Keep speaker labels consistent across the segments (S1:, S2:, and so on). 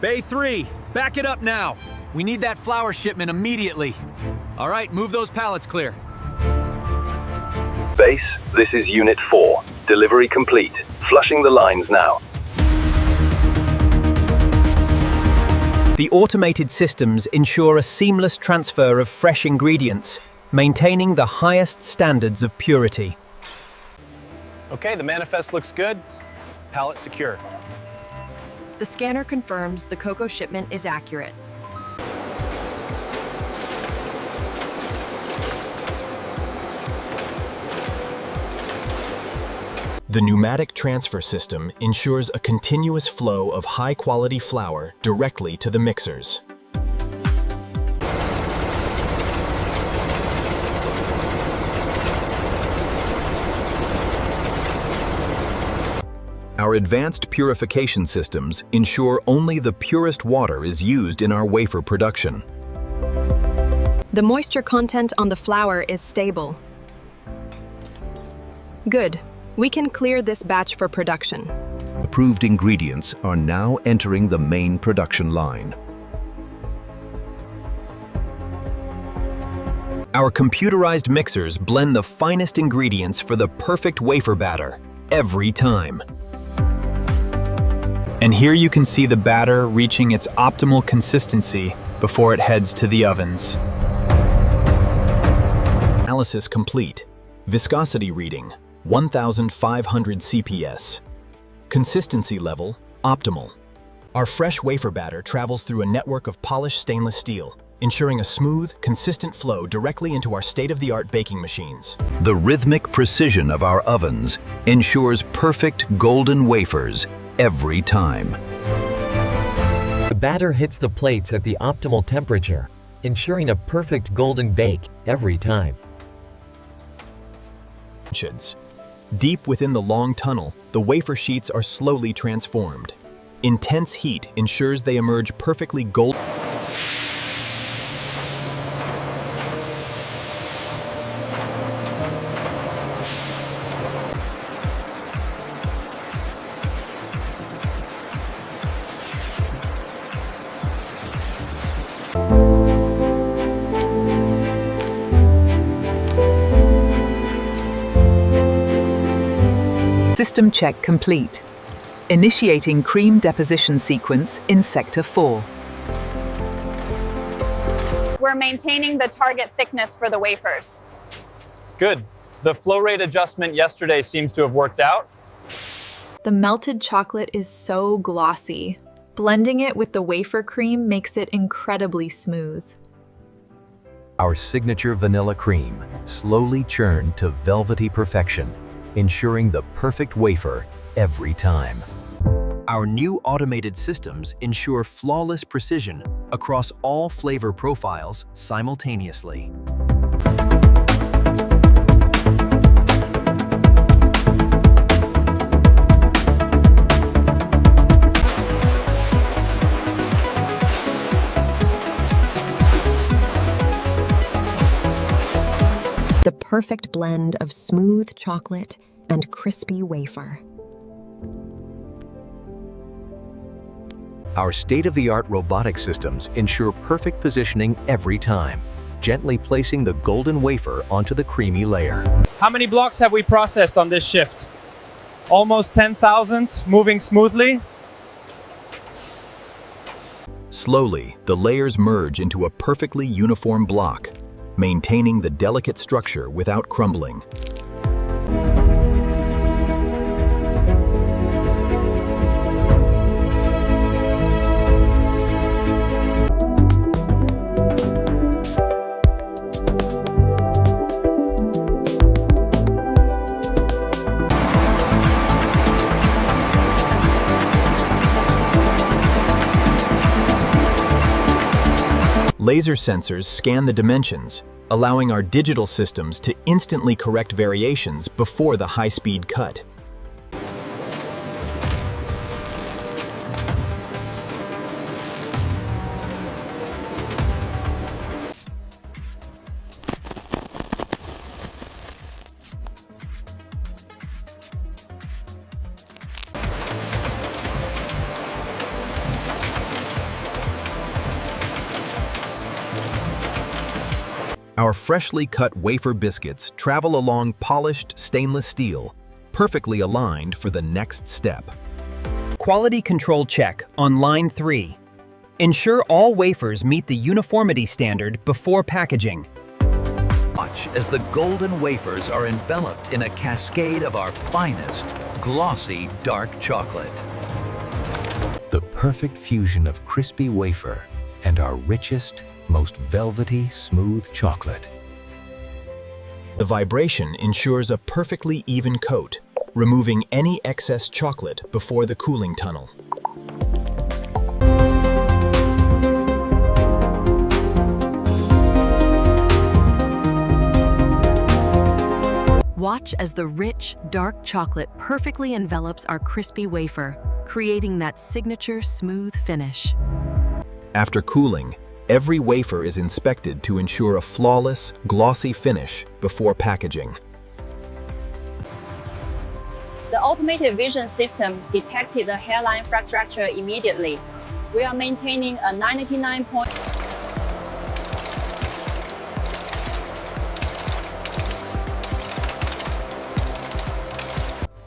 S1: Bay 3, back it up now. We need that flour shipment immediately. All right, move those pallets clear.
S2: Base, this is Unit 4. Delivery complete. Flushing the lines now.
S3: The automated systems ensure a seamless transfer of fresh ingredients, maintaining the highest standards of purity.
S4: Okay, the manifest looks good. Pallet secure.
S5: The scanner confirms the cocoa shipment is accurate.
S3: The pneumatic transfer system ensures a continuous flow of high-quality flour directly to the mixers. Our advanced purification systems ensure only the purest water is used in our wafer production.
S5: The moisture content on the flour is stable. Good. We can clear this batch for production.
S6: Approved ingredients are now entering the main production line.
S3: Our computerized mixers blend the finest ingredients for the perfect wafer batter, every time. And here you can see the batter reaching its optimal consistency before it heads to the ovens. Analysis complete. Viscosity reading, 1,500 CPS. Consistency level, optimal. Our fresh wafer batter travels through a network of polished stainless steel, ensuring a smooth, consistent flow directly into our state-of-the-art baking machines.
S6: The rhythmic precision of our ovens ensures perfect golden wafers every time.
S7: The batter hits the plates at the optimal temperature, ensuring a perfect golden bake every time.
S3: Deep within the long tunnel, the wafer sheets are slowly transformed. Intense heat ensures they emerge perfectly golden.
S8: System check complete. Initiating cream deposition sequence in Sector 4.
S9: We're maintaining the target thickness for the wafers.
S4: Good. The flow rate adjustment yesterday seems to have worked out.
S10: The melted chocolate is so glossy. Blending it with the wafer cream makes it incredibly smooth.
S6: Our signature vanilla cream slowly churned to velvety perfection, ensuring the perfect wafer every time.
S3: Our new automated systems ensure flawless precision across all flavor profiles simultaneously.
S5: The perfect blend of smooth chocolate and crispy wafer.
S6: Our state-of-the-art robotic systems ensure perfect positioning every time, gently placing the golden wafer onto the creamy layer.
S11: How many blocks have we processed on this shift? Almost 10,000, moving smoothly.
S3: Slowly, the layers merge into a perfectly uniform block, maintaining the delicate structure without crumbling. Laser sensors scan the dimensions, allowing our digital systems to instantly correct variations before the high-speed cut. Our freshly cut wafer biscuits travel along polished stainless steel, perfectly aligned for the next step.
S12: Quality control check on line 3. Ensure all wafers meet the uniformity standard before packaging.
S13: Watch as the golden wafers are enveloped in a cascade of our finest, glossy dark chocolate.
S6: The perfect fusion of crispy wafer and our richest, most velvety, smooth chocolate.
S3: The vibration ensures a perfectly even coat, removing any excess chocolate before the cooling tunnel.
S14: Watch as the rich, dark chocolate perfectly envelops our crispy wafer, creating that signature smooth finish.
S3: After cooling, every wafer is inspected to ensure a flawless, glossy finish before packaging.
S15: The automated vision system detected the hairline fracture immediately. We are maintaining a 99 point.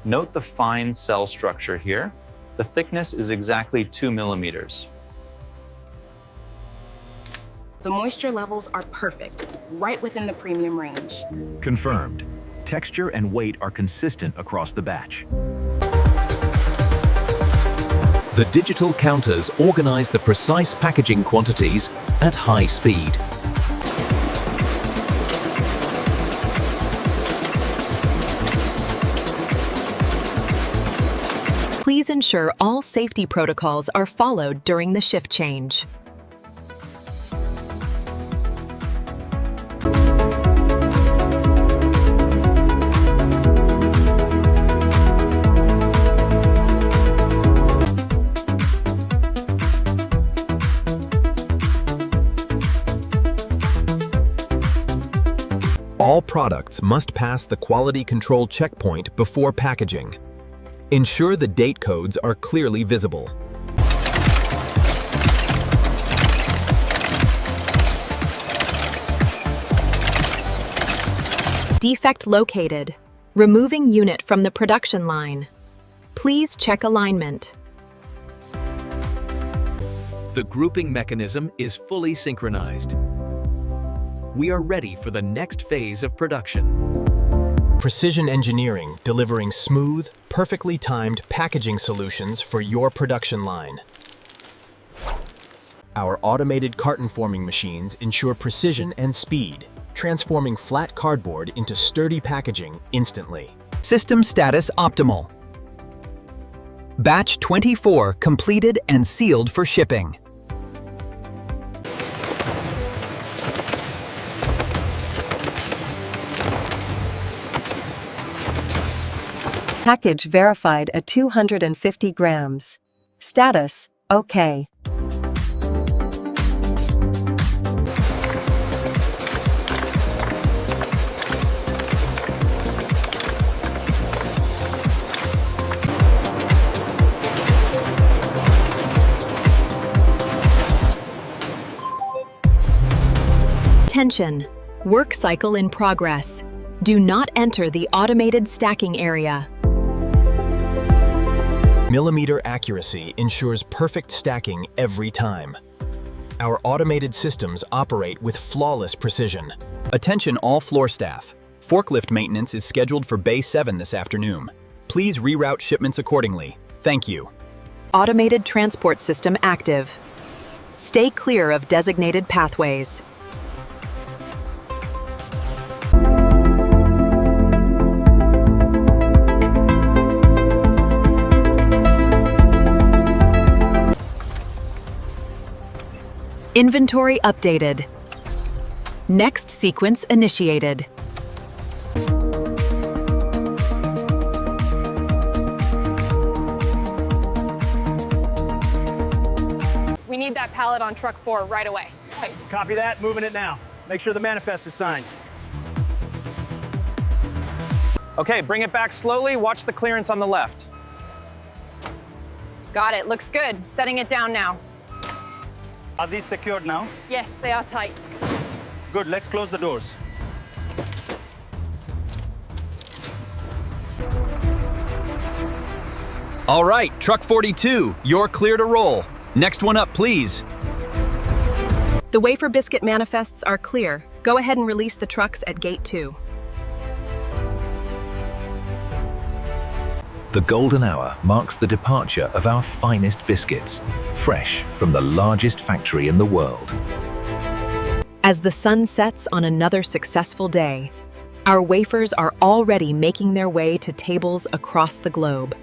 S4: Note the fine cell structure here. The thickness is exactly 2 millimeters.
S16: The moisture levels are perfect, right within the premium range.
S17: Confirmed. Texture and weight are consistent across the batch.
S6: The digital counters organize the precise packaging quantities at high speed.
S5: Please ensure all safety protocols are followed during the shift change.
S3: All products must pass the quality control checkpoint before packaging. Ensure the date codes are clearly visible.
S5: Defect located. Removing unit from the production line. Please check alignment.
S13: The grouping mechanism is fully synchronized. We are ready for the next phase of production.
S3: Precision engineering delivering smooth, perfectly timed packaging solutions for your production line. Our automated carton forming machines ensure precision and speed, transforming flat cardboard into sturdy packaging instantly.
S12: System status optimal. Batch 24 completed and sealed for shipping.
S18: Package verified at 250 grams. Status, OK.
S5: Attention! Work cycle in progress. Do not enter the automated stacking area.
S3: Millimeter accuracy ensures perfect stacking every time. Our automated systems operate with flawless precision.
S12: Attention all floor staff. Forklift maintenance is scheduled for Bay 7 this afternoon. Please reroute shipments accordingly. Thank you.
S5: Automated transport system active. Stay clear of designated pathways. Inventory updated. Next sequence initiated.
S9: We need that pallet on truck 4 right away.
S11: Copy that, moving it now. Make sure the manifest is signed. Okay, bring it back slowly. Watch the clearance on the left.
S9: Got it, looks good. Setting it down now.
S11: Are these secured now?
S15: Yes, they are tight.
S4: Good, let's close the doors.
S12: All right, truck 42, you're clear to roll. Next one up, please.
S19: The Wafer Biscuit manifests are clear. Go ahead and release the trucks at Gate 2.
S13: The golden hour marks the departure of our finest biscuits, fresh from the largest factory in the world.
S5: As the sun sets on another successful day, our wafers are already making their way to tables across the globe.